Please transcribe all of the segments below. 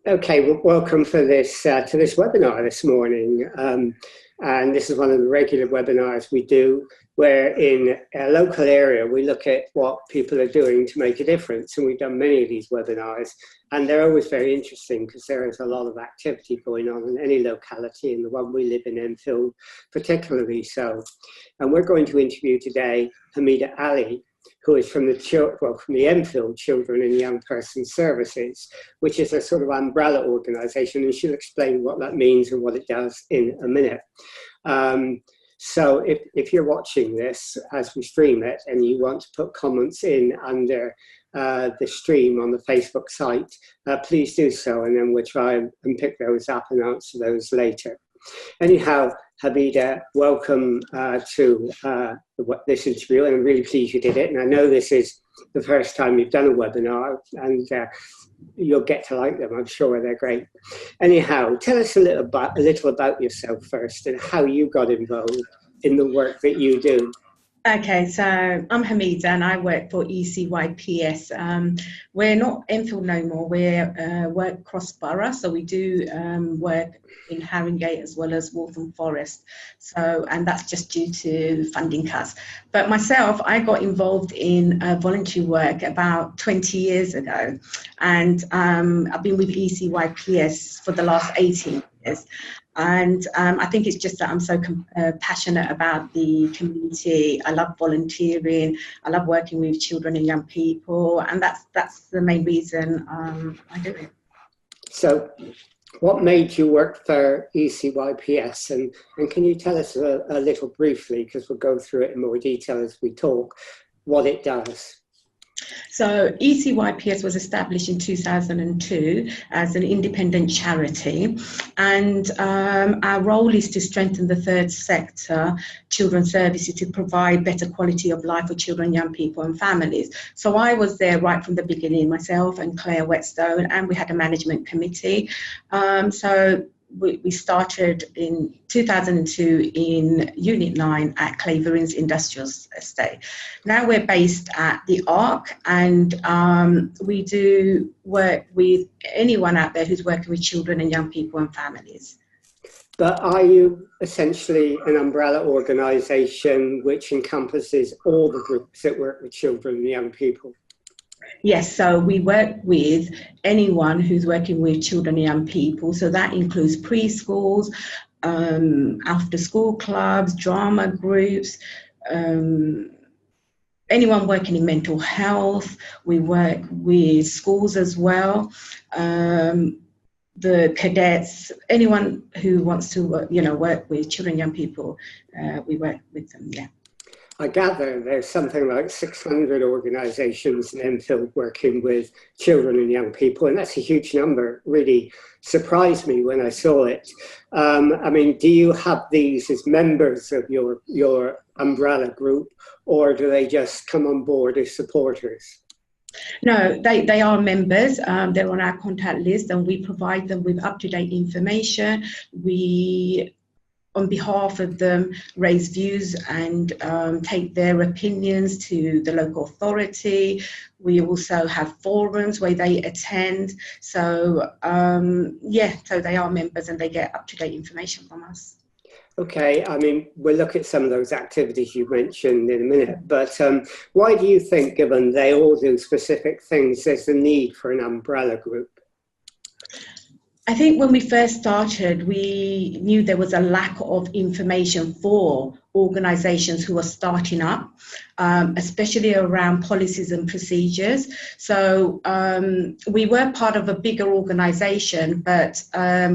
Okay, well, welcome for this to this webinar this morning. And this is one of the regular webinars we do, where in a local area we look at what people are doing to make a difference. And we've done many of these webinars, and they're always very interesting because there is a lot of activity going on in any locality, and the one we live in Enfield particularly so. And we're going to interview today Hamida Ali, who is from the Enfield Children and Young Person Services, which is a sort of umbrella organisation, and she'll explain what that means and what it does in a minute. So if you're watching this as we stream it and you want to put comments in under the stream on the Facebook site, please do so, and then we'll try and pick those up and answer those later. Anyhow, Hamida, welcome to this interview, and I'm really pleased you did it. And I know this is the first time you've done a webinar, and you'll get to like them, I'm sure. They're great. Anyhow, tell us a little about yourself first and how you got involved in the work that you do. Okay, so I'm Hamida and I work for ECYPS. We're not Enfield no more, we're work cross-borough, so we do work in Haringey as well as Waltham Forest. So, and that's just due to funding cuts. But myself, I got involved in voluntary work about 20 years ago, and I've been with ECYPS for the last 18 years. And I think it's just that I'm so passionate about the community. I love volunteering. I love working with children and young people, and that's the main reason I do it. So, what made you work for ECYPS, and can you tell us a little briefly, because we'll go through it in more detail as we talk, what it does? So ECYPS was established in 2002 as an independent charity, and our role is to strengthen the third sector children's services to provide better quality of life for children, young people and families. So I was there right from the beginning, myself and Claire Whetstone, and we had a management committee. We started in 2002 in Unit 9 at Claverings Industrial Estate. Now we're based at the Arc, and we do work with anyone out there who's working with children and young people and families. But are you essentially an umbrella organisation which encompasses all the groups that work with children and young people? Yes, so we work with anyone who's working with children and young people. So that includes preschools, after school clubs, drama groups, anyone working in mental health. We work with schools as well, the cadets, anyone who wants to work with children and young people, we work with them, yeah. I gather there's something like 600 organisations in Enfield working with children and young people, and that's a huge number. It really surprised me when I saw it. I mean, do you have these as members of your umbrella group, or do they just come on board as supporters? No, they are members. They're on our contact list, and we provide them with up-to-date information. We, on behalf of them, raise views and take their opinions to the local authority. We also have forums where they attend. So so they are members and they get up-to-date information from us. Okay, I mean, we'll look at some of those activities you mentioned in a minute, but why do you think, given they all do specific things, there's the need for an umbrella group? I think when we first started, we knew there was a lack of information for organisations who are starting up, especially around policies and procedures. So we were part of a bigger organisation, but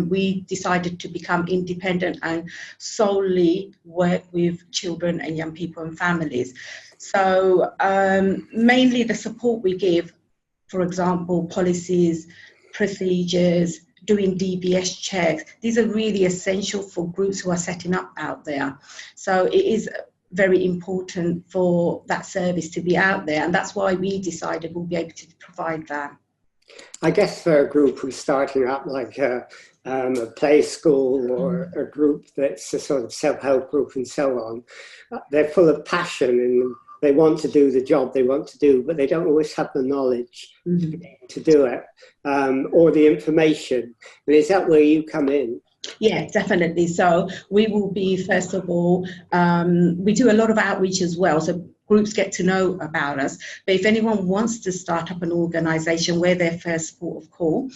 we decided to become independent and solely work with children and young people and families. So mainly the support we give, for example, policies, procedures, doing DBS checks. These are really essential for groups who are setting up out there. So it is very important for that service to be out there, and that's why we decided we'll be able to provide that. I guess for a group who's starting up, like a play school or a group that's a sort of self-help group and so on, they're full of passion they want to do the job they want to do, but they don't always have the knowledge to do it, or the information. And is that where you come in? Yeah, definitely. So we will be, first of all, we do a lot of outreach as well. So groups get to know about us. But if anyone wants to start up an organisation, we're their first port of call.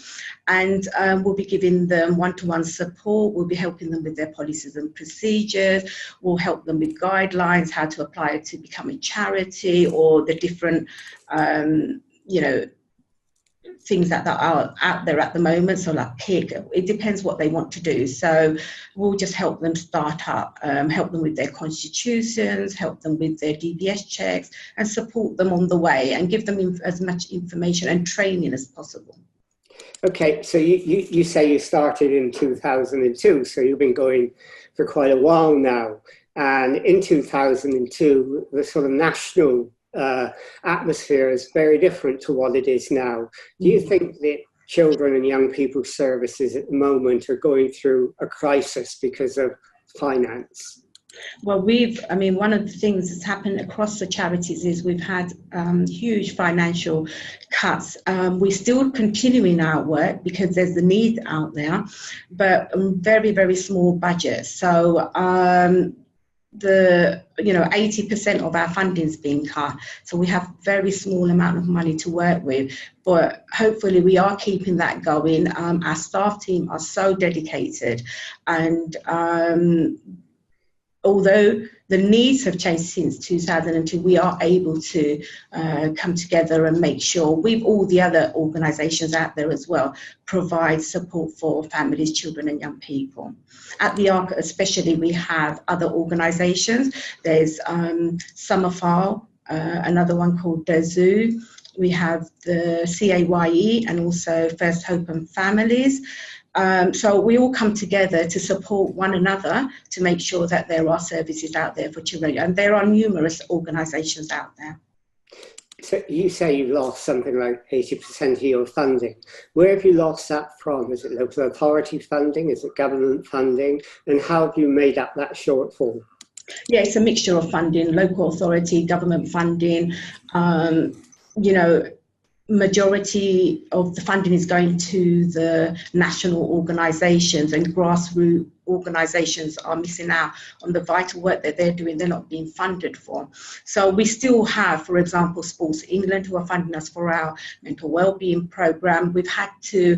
And we'll be giving them one-to-one support. We'll be helping them with their policies and procedures. We'll help them with guidelines, how to apply it to become a charity, or the different, things that are out there at the moment. So like PIC, it depends what they want to do. So we'll just help them start up, help them with their constitutions, help them with their DBS checks, and support them on the way, and give them as much information and training as possible. Okay, so you say you started in 2002, so you've been going for quite a while now. And in 2002, the sort of national atmosphere is very different to what it is now. Do you think that children and young people services at the moment are going through a crisis because of finance? Well, one of the things that's happened across the charities is we've had huge financial cuts. We're still continuing our work because there's the need out there, but very, very small budgets. So 80% of our funding is being cut, so we have very small amount of money to work with, but hopefully we are keeping that going. Our staff team are so dedicated, and although the needs have changed since 2002, we are able to come together and make sure, with all the other organisations out there as well, provide support for families, children and young people. At the ARC especially, we have other organisations. There's Summerfile, another one called Dazoo. We have the CAYE and also First Hope and Families. So we all come together to support one another to make sure that there are services out there for children, and there are numerous organisations out there. So you say you've lost something like 80% of your funding. Where have you lost that from? Is it local authority funding? Is it government funding? And how have you made up that shortfall? Yeah, it's a mixture of funding, local authority, government funding. Majority of the funding is going to the national organisations, and grassroots organisations are missing out on the vital work that they're doing. They're not being funded for. So we still have, for example, Sports England, who are funding us for our mental wellbeing programme. We've had to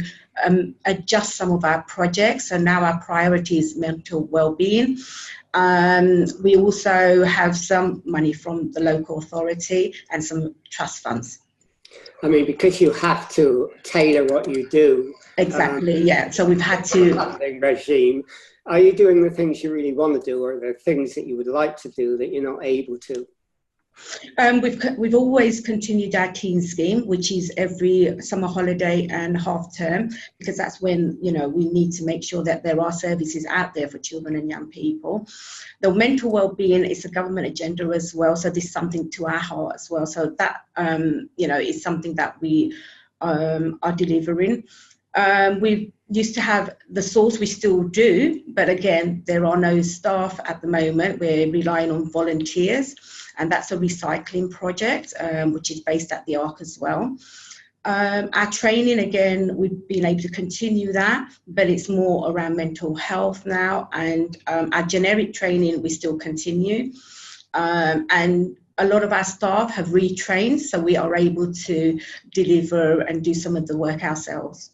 adjust some of our projects, and now our priority is mental wellbeing. We also have some money from the local authority and some trust funds. I mean, because you have to tailor what you do. Exactly, yeah. So we've had to. Funding regime. Are you doing the things you really want to do, or are there things that you would like to do that you're not able to? We've always continued our teen scheme, which is every summer holiday and half term, because that's when we need to make sure that there are services out there for children and young people. The mental well-being is a government agenda as well, so this is something to our heart as well. So that is something that we are delivering. We used to have the source, we still do, but again, there are no staff at the moment. We're relying on volunteers, and that's a recycling project, which is based at the ARC as well. Our training, again, we've been able to continue that, but it's more around mental health now, and our generic training we still continue. And a lot of our staff have retrained, so we are able to deliver and do some of the work ourselves.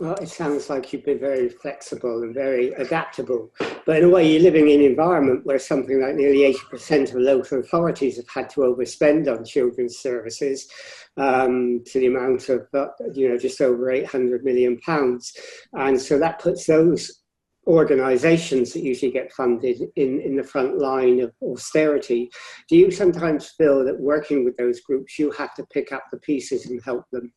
Well, it sounds like you've been very flexible and very adaptable. But in a way, you're living in an environment where something like nearly 80% of local authorities have had to overspend on children's services to the amount of, just over £800 million. And so that puts those organisations that usually get funded in the front line of austerity. Do you sometimes feel that working with those groups, you have to pick up the pieces and help them?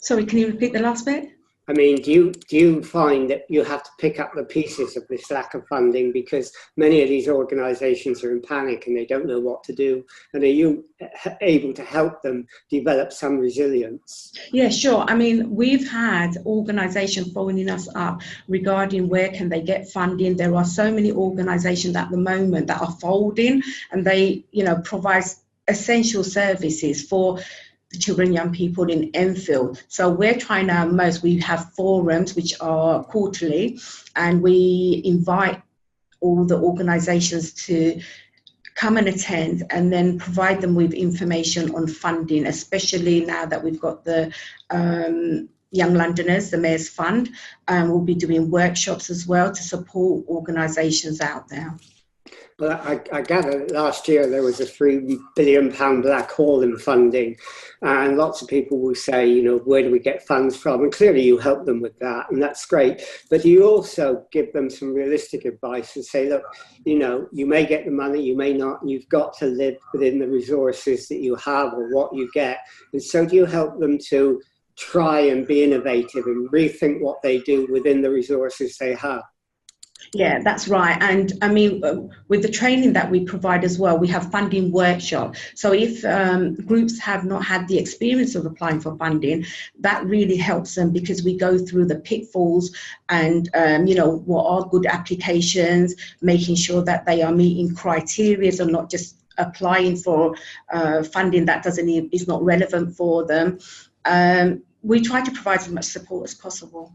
Sorry, can you repeat the last bit? I mean, do you find that you have to pick up the pieces of this lack of funding, because many of these organisations are in panic and they don't know what to do? And are you able to help them develop some resilience? Yeah, sure. I mean, we've had organisations phoning us up regarding where can they get funding. There are so many organisations at the moment that are folding, and they, provide essential services for the children and young people in Enfield. So we're trying our most. We have forums which are quarterly, and we invite all the organisations to come and attend, and then provide them with information on funding, especially now that we've got the Young Londoners, the Mayor's Fund. We'll be doing workshops as well to support organisations out there. Well, I gather last year there was a £3 billion black hole in funding, and lots of people will say, you know, where do we get funds from? And clearly you help them with that, and that's great. But you also give them some realistic advice and say, look, you know, you may get the money, you may not, and you've got to live within the resources that you have or what you get. And so do you help them to try and be innovative and rethink what they do within the resources they have? Yeah, that's right. And I mean, with the training that we provide as well, we have funding workshop. So if groups have not had the experience of applying for funding, that really helps them, because we go through the pitfalls and, you know, what are good applications, making sure that they are meeting criteria and not just applying for funding that is not relevant for them. We try to provide as much support as possible.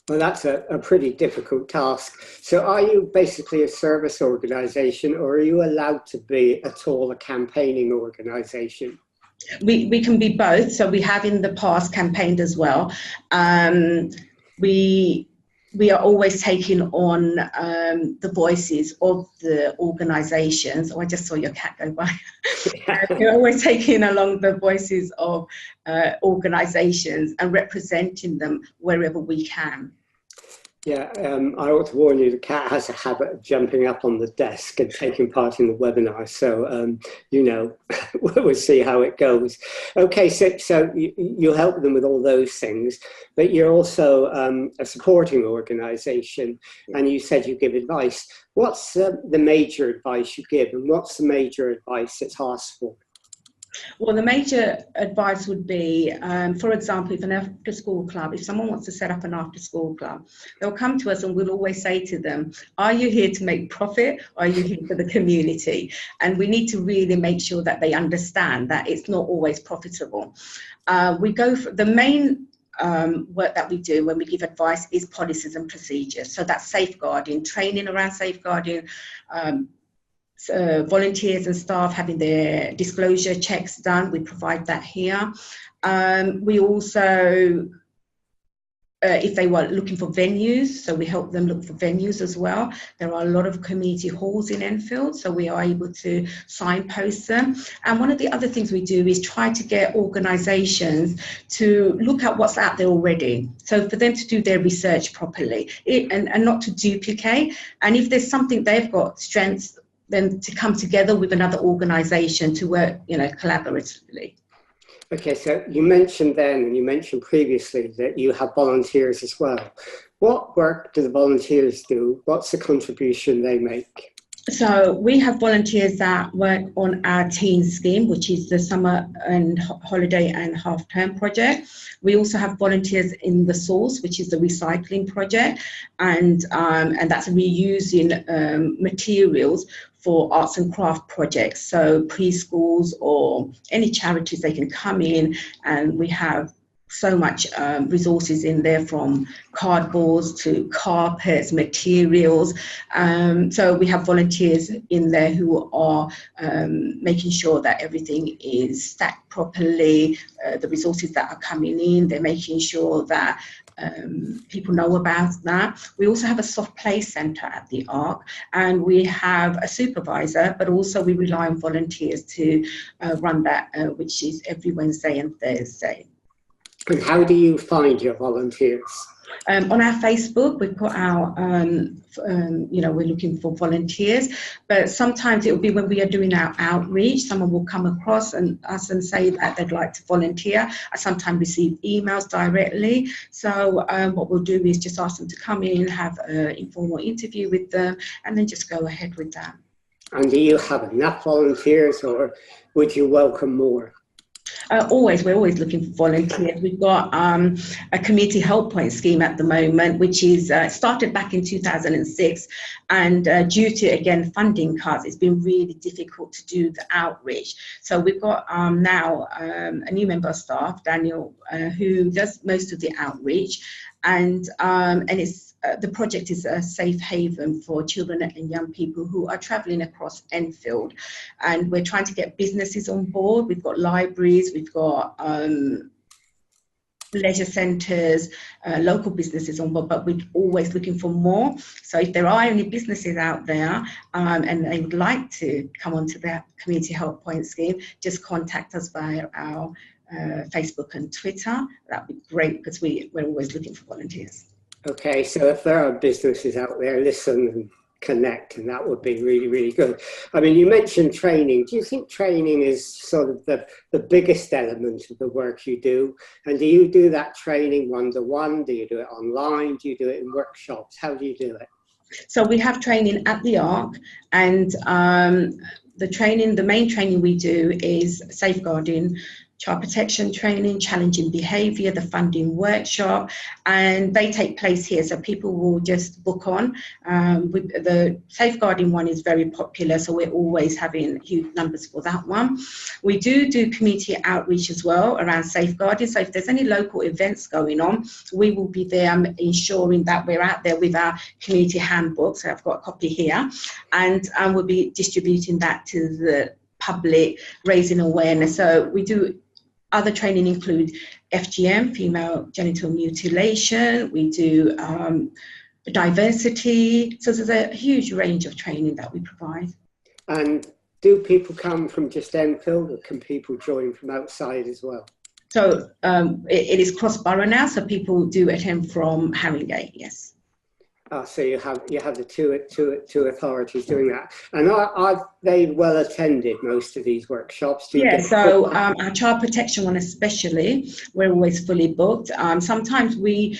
Well, that's a pretty difficult task. So are you basically a service organisation, or are you allowed to be at all a campaigning organisation? We can be both. So we have in the past campaigned as well. We are always taking on the voices of the organisations. Oh, I just saw your cat go by. We're always taking along the voices of organisations and representing them wherever we can. Yeah, I ought to warn you, the cat has a habit of jumping up on the desk and taking part in the webinar. So, you know, we'll see how it goes. Okay, so you help them with all those things, but you're also a supporting organisation, and you said you give advice. What's the major advice you give, and what's the major advice that's asked for? Well, the major advice would be, for example, if an after-school club, if someone wants to set up an after-school club, they'll come to us and we'll always say to them, are you here to make profit, or are you here for the community? And we need to really make sure that they understand that it's not always profitable. We go for the main work that we do when we give advice is policies and procedures. So that's safeguarding, training around safeguarding, volunteers and staff having their disclosure checks done. We provide that here. We also, if they were looking for venues, so we help them look for venues as well. There are a lot of community halls in Enfield, so we are able to signpost them. And one of the other things we do is try to get organisations to look at what's out there already. So for them to do their research properly and not to duplicate. And if there's something they've got strengths, then to come together with another organisation to work, you know, collaboratively. Okay, so you mentioned then, and you mentioned previously, that you have volunteers as well. What work do the volunteers do? What's the contribution they make? So we have volunteers that work on our teen scheme, which is the summer and holiday and half-term project. We also have volunteers in the source, which is the recycling project, and that's reusing materials for arts and craft projects. So preschools or any charities, they can come in, and we have so much resources in there, from cardboards to carpets, materials. So we have volunteers in there who are making sure that everything is stacked properly, the resources that are coming in, they're making sure that people know about that. We also have a soft play centre at the Arc, and we have a supervisor, but also we rely on volunteers to run that, which is every Wednesday and Thursday. And how do you find your volunteers? On our Facebook, we put out, you know, we're looking for volunteers, but sometimes it will be when we are doing our outreach, someone will come across us and say that they'd like to volunteer. I sometimes receive emails directly. So what we'll do is just ask them to come in, have an informal interview with them, and then just go ahead with that. And do you have enough volunteers, or would you welcome more? We're always looking for volunteers. We've got a community help point scheme at the moment, which is started back in 2006, and due to, again, funding cuts, it's been really difficult to do the outreach. So we've got now a new member of staff, Daniel, who does most of the outreach, and it's the project is a safe haven for children and young people who are travelling across Enfield, and we're trying to get businesses on board. We've got libraries, we've got leisure centres, local businesses on board, but we're always looking for more. So if there are any businesses out there and they would like to come onto the community help point scheme, just contact us via our Facebook and Twitter. That'd be great, because we're always looking for volunteers. Okay, so if there are businesses out there, listen and connect, and that would be really, really good. I mean, you mentioned training. Do you think training is sort of the biggest element of the work you do? And do you do that training one-to-one? Do you do it online? Do you do it in workshops? How do you do it? So we have training at the ARC, and the main training we do is safeguarding, child protection training, challenging behaviour, the funding workshop, and they take place here. So people will just book on. The safeguarding one is very popular, so we're always having huge numbers for that one. We do community outreach as well around safeguarding. So if there's any local events going on, we will be there ensuring that we're out there with our community handbook. So I've got a copy here, and we'll be distributing that to the public, raising awareness. So we do. Other training include FGM, female genital mutilation. We do diversity. So there's a huge range of training that we provide. And do people come from just Enfield, or can people join from outside as well? So it is cross-borough now, so people do attend from Haringey, yes. So you have the two authorities doing that, and are they well attended, most of these workshops? So our child protection one especially, we're always fully booked. Sometimes we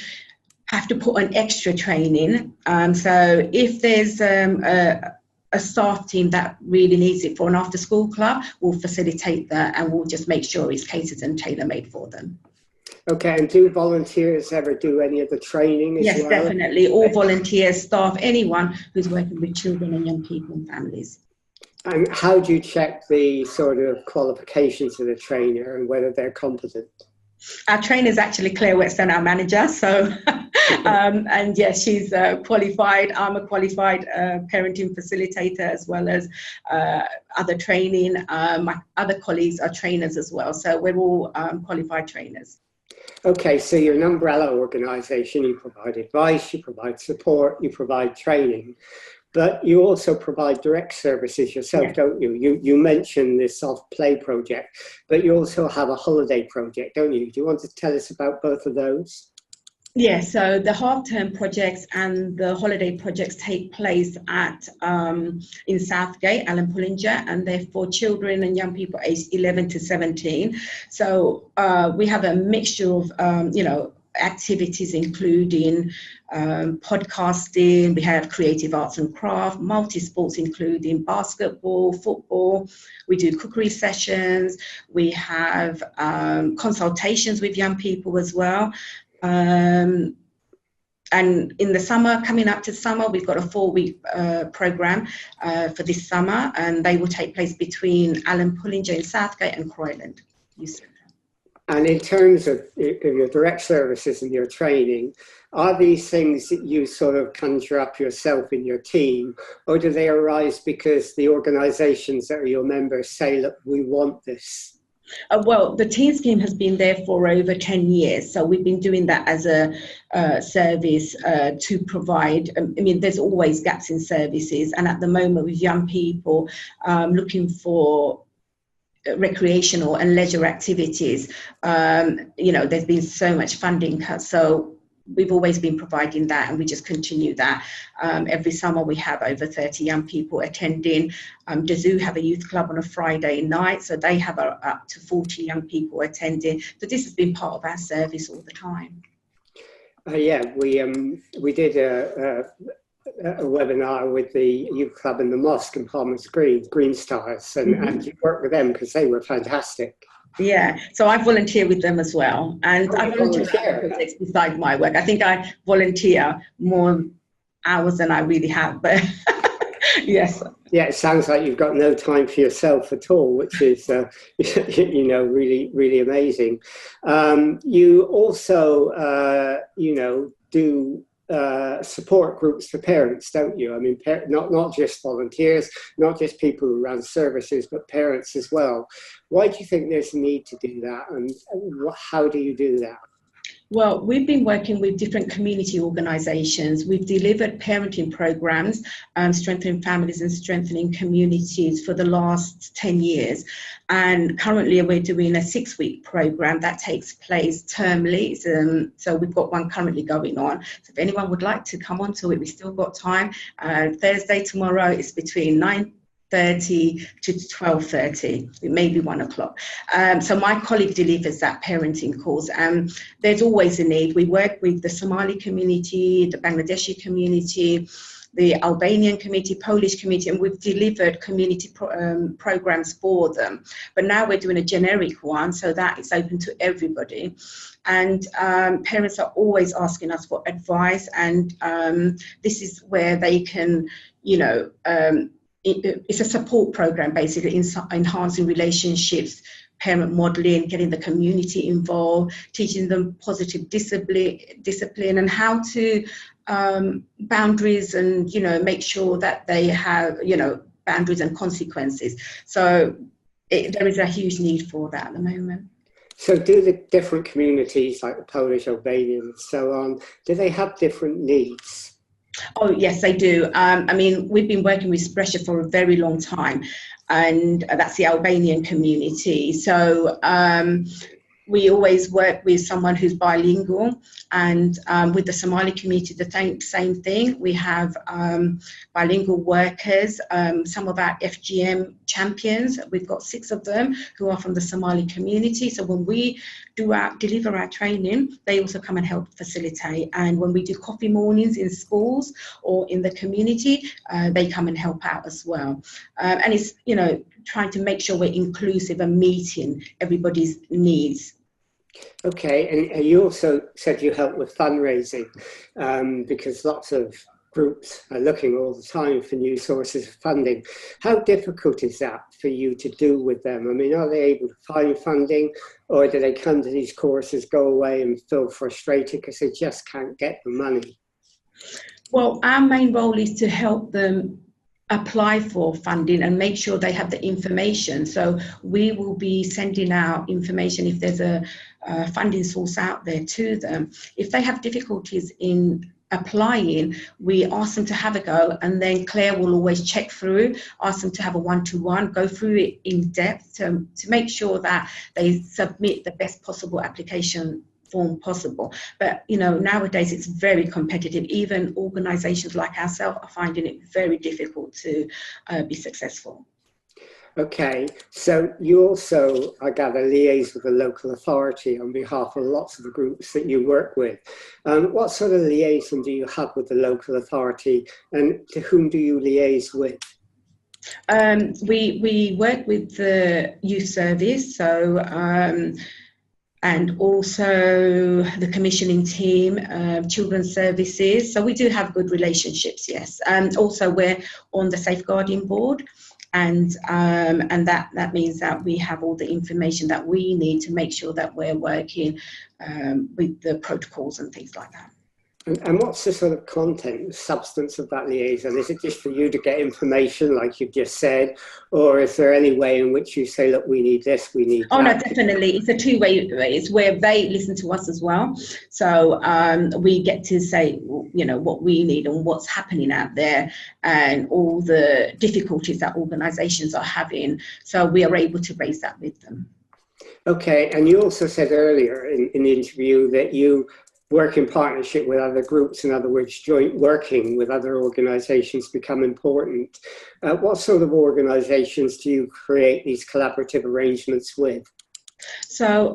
have to put an extra training. So if there's a staff team that really needs it for an after-school club, we'll facilitate that, and we'll just make sure it's catered and tailor-made for them. Okay, and do volunteers ever do any of the training as well? Yes, definitely. All volunteers, staff, anyone who's working with children and young people and families. And how do you check the sort of qualifications of the trainer and whether they're competent? Our trainer is actually Claire Whetstone, our manager. So, and yes, she's qualified. I'm a qualified parenting facilitator, as well as other training. My other colleagues are trainers as well. So we're all qualified trainers. Okay, so you're an umbrella organisation. You provide advice, you provide support, you provide training, but you also provide direct services yourself, don't you? You mentioned this soft play project, but you also have a holiday project, don't you? Do you want to tell us about both of those? Yeah, so the half-term projects and the holiday projects take place at in Southgate, Alan Pullinger, and they're for children and young people aged 11 to 17. So we have a mixture of, activities including podcasting. We have creative arts and craft, multi-sports including basketball, football. We do cookery sessions. We have consultations with young people as well. And in the summer, coming up to summer, we've got a 4-week programme for this summer, and they will take place between Alan Pullinger in Southgate and Croyland. And in terms of your direct services and your training, are these things that you sort of conjure up yourself in your team, or do they arise because the organisations that are your members say, look, we want this? Well, the teen scheme has been there for over 10 years, so we've been doing that as a service to provide. There's always gaps in services, and at the moment with young people looking for recreational and leisure activities, there's been so much funding cut, so we've always been providing that, and we just continue that. Every summer we have over 30 young people attending. The zoo have a youth club on a Friday night, so they have up to 40 young people attending. So this has been part of our service all the time. We did a webinar with the youth club in the mosque in Palmer's Green Stars, and you worked with them because they were fantastic. Yeah, so I volunteer with them as well, and Oh, I you volunteer at other volunteer. projects besides my work. I think I volunteer more hours than I really have, but yes. Yeah, it sounds like you've got no time for yourself at all, which is, really, really amazing. You also, do support groups for parents, don't you? I mean, not just volunteers, not just people who run services, but parents as well. Why do you think there's a need to do that, and how do you do that? Well, we've been working with different community organisations. We've delivered parenting programs, strengthening families and strengthening communities for the last 10 years. And currently we're doing a 6-week program that takes place termly. So we've got one currently going on. So if anyone would like to come on to it, we've still got time. Thursday, tomorrow, is between 9:30 to 12:30, it may be 1 o'clock. So my colleague delivers that parenting course. There's always a need. We work with the Somali community, the Bangladeshi community, the Albanian community, Polish community, and we've delivered community programs for them. But now we're doing a generic one, so that it's open to everybody. And parents are always asking us for advice, and this is where they can, it's a support program, basically, enhancing relationships, parent modelling, getting the community involved, teaching them positive discipline and how to boundaries, and make sure that they have boundaries and consequences. So there is a huge need for that at the moment. So do the different communities, like the Polish, Albanian and so on, do they have different needs? Oh, yes, they do. I mean, we've been working with Spresha for a very long time, and that's the Albanian community. So we always work with someone who's bilingual, and with the Somali community, the same thing. We have bilingual workers, some of our FGM champions. We've got 6 of them who are from the Somali community. So when we deliver our training, they also come and help facilitate. And when we do coffee mornings in schools or in the community, they come and help out as well. And it's, trying to make sure we're inclusive and meeting everybody's needs. Okay, and you also said you help with fundraising, because lots of groups are looking all the time for new sources of funding. How difficult is that for you to do with them? I mean, are they able to find funding, or do they come to these courses, go away and feel frustrated because they just can't get the money? Well, our main role is to help them apply for funding and make sure they have the information. So we will be sending out information if there's a funding source out there to them. If they have difficulties in applying, we ask them to have a go, and then Claire will always check through, ask them to have a one-to-one, go through it in depth to make sure that they submit the best possible application form possible. But nowadays it's very competitive. Even organizations like ourselves are finding it very difficult to be successful. Okay, so you also, I gather, liaise with the local authority on behalf of lots of the groups that you work with. What sort of liaison do you have with the local authority, and to whom do you liaise with? We work with the youth service, so and also the commissioning team, children's services. So we do have good relationships, yes. And also we're on the safeguarding board, and that means that we have all the information that we need to make sure that we're working with the protocols and things like that. And what's the sort of content, the substance of that liaison? Is it just for you to get information, like you've just said, or is there any way in which you say, look, we need this, we need that? Oh, no, definitely. It's a two-way. It's where they listen to us as well. So we get to say, what we need and what's happening out there and all the difficulties that organisations are having. So we are able to raise that with them. Okay, and you also said earlier in the interview that you work in partnership with other groups. In other words, joint working with other organisations become important. What sort of organisations do you create these collaborative arrangements with? So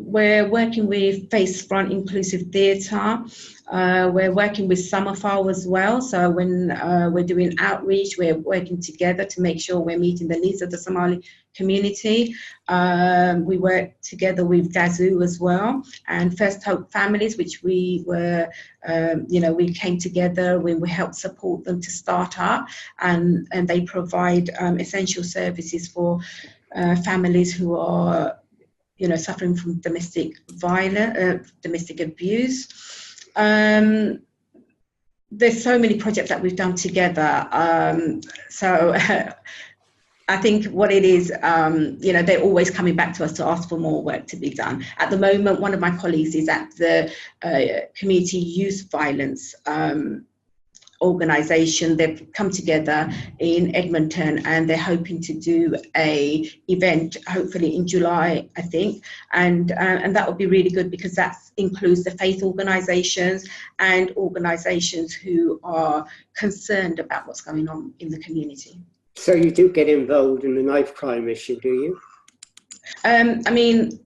we're working with Face Front Inclusive Theatre. We're working with Summerfall as well. So when we're doing outreach, we're working together to make sure we're meeting the needs of the Somali community. We work together with Gazoo as well, and First Hope Families, which we were, we came together when we helped support them to start up, and they provide essential services for families who are suffering from domestic violence, domestic abuse. There's so many projects that we've done together. So I think what it is, they're always coming back to us to ask for more work to be done. At the moment, one of my colleagues is at the Community Youth Violence organisation. They've come together in Edmonton, and they're hoping to do a event hopefully in July, I think, and that would be really good, because that includes the faith organisations and organisations who are concerned about what's going on in the community. So you do get involved in the knife crime issue, do you? I mean,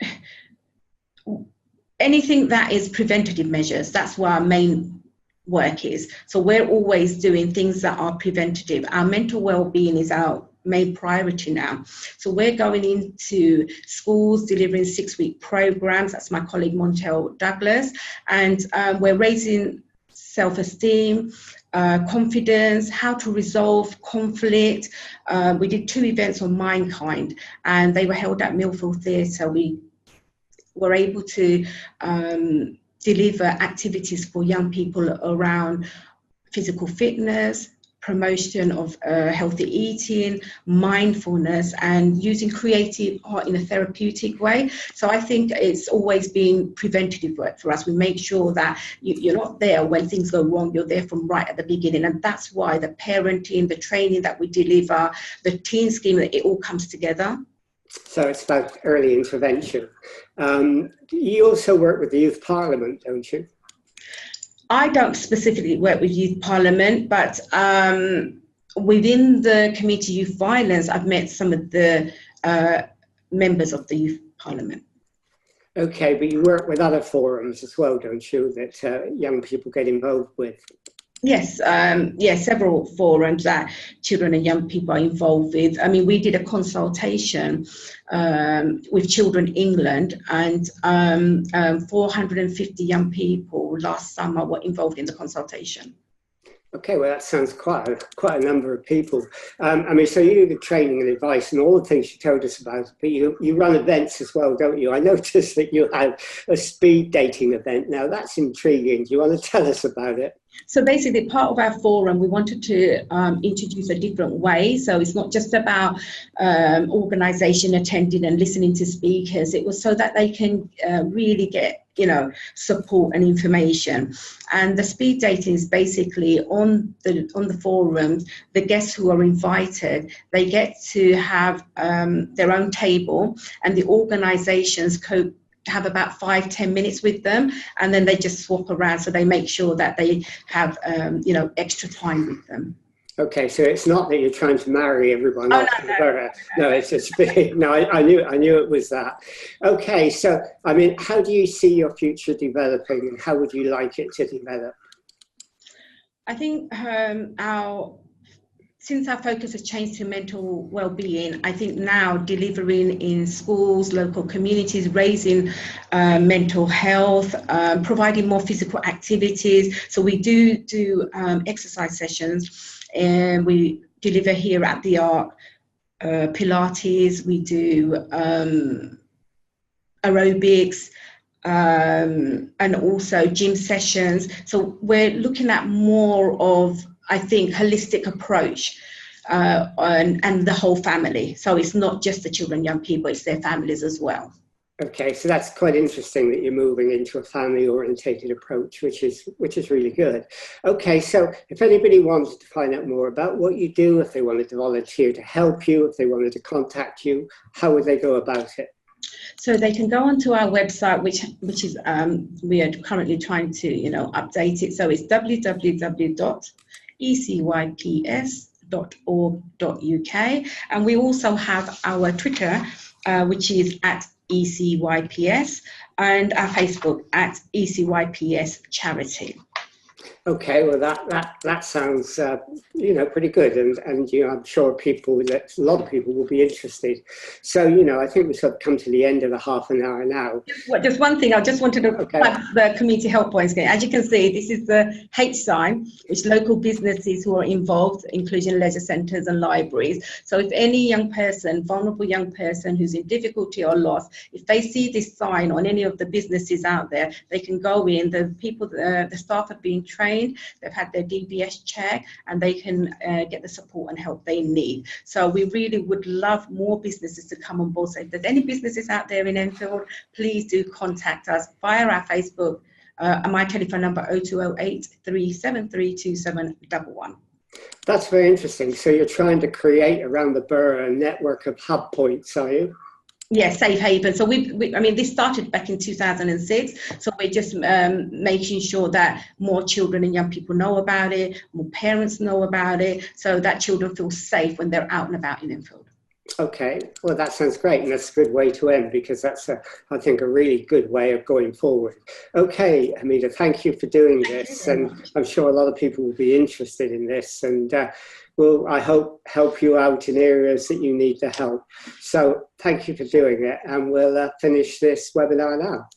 anything that is preventative measures, that's where our main work is. So we're always doing things that are preventative. Our mental well-being is our main priority now. So we're going into schools, delivering 6-week programs. That's my colleague Montel Douglas. And we're raising self-esteem, confidence, how to resolve conflict. We did 2 events on Mindkind, and they were held at Millfield Theatre. We were able to deliver activities for young people around physical fitness, promotion of healthy eating, mindfulness, and using creative art in a therapeutic way. So I think it's always been preventative work for us. We make sure that you're not there when things go wrong, you're there from right at the beginning. And that's why the parenting, the training that we deliver, the teen scheme, it all comes together. So it's about early intervention. You also work with the Youth Parliament, don't you? I don't specifically work with Youth Parliament, but within the Community Youth Violence, I've met some of the members of the Youth Parliament. Okay, but you work with other forums as well, don't you, that young people get involved with? Yes, several forums that children and young people are involved with. I mean, we did a consultation with Children England, and 450 young people last summer were involved in the consultation. Okay, well, that sounds quite a number of people. I mean, so you do the training and advice and all the things you told us about, but you run events as well, don't you? I noticed that you had a speed dating event. Now, that's intriguing. Do you want to tell us about it? So basically, part of our forum, we wanted to introduce a different way. So it's not just about organisation attending and listening to speakers. It was so that they can really get, support and information. And the speed dating is basically on the forums. The guests who are invited, they get to have their own table, and the organisations have about 5-10 minutes with them, and then they just swap around, so they make sure that they have extra time with them. Okay, so it's not that you're trying to marry everyone. Oh, no, it's just no. I knew it was that. Okay, so I mean, how do you see your future developing, and how would you like it to develop? I think since our focus has changed to mental well-being, I think now delivering in schools, local communities, raising mental health, providing more physical activities. So we do exercise sessions, and we deliver here at the Arc Pilates. We do aerobics, and also gym sessions. So we're looking at more of, I think, holistic approach and the whole family. So it's not just the children, young people, it's their families as well. Okay, so that's quite interesting that you're moving into a family-orientated approach, which is really good. Okay, so if anybody wanted to find out more about what you do, if they wanted to volunteer to help you, if they wanted to contact you, how would they go about it? So they can go onto our website, which is we are currently trying to update it. So it's www.ecyps.org.uk, and we also have our Twitter, which is at ECYPS, and our Facebook at ECYPS Charity. Okay, well that sounds pretty good, and I'm sure a lot of people will be interested. So I think we've sort of come to the end of the half an hour now. Just one thing, I just wanted to plug the community help points again. As you can see, this is the H sign, which local businesses who are involved, including leisure centres and libraries. So if any young person, vulnerable young person who's in difficulty or loss, if they see this sign on any of the businesses out there, they can go in. The staff are being trained. They've had their DBS check, and they can get the support and help they need. So we really would love more businesses to come on board. So if there's any businesses out there in Enfield, please do contact us via our Facebook and my telephone number 0208 373 2711. That's very interesting. So you're trying to create around the borough a network of hub points, are you? Yes, safe haven. So this started back in 2006. So we're just making sure that more children and young people know about it, more parents know about it, so that children feel safe when they're out and about in Enfield. Okay, well that sounds great, and that's a good way to end, because that's I think a really good way of going forward. Okay, Hamida, thank you for doing this, and I'm sure a lot of people will be interested in this, and will, I hope, help you out in areas that you need the help. So thank you for doing it, and we'll finish this webinar now.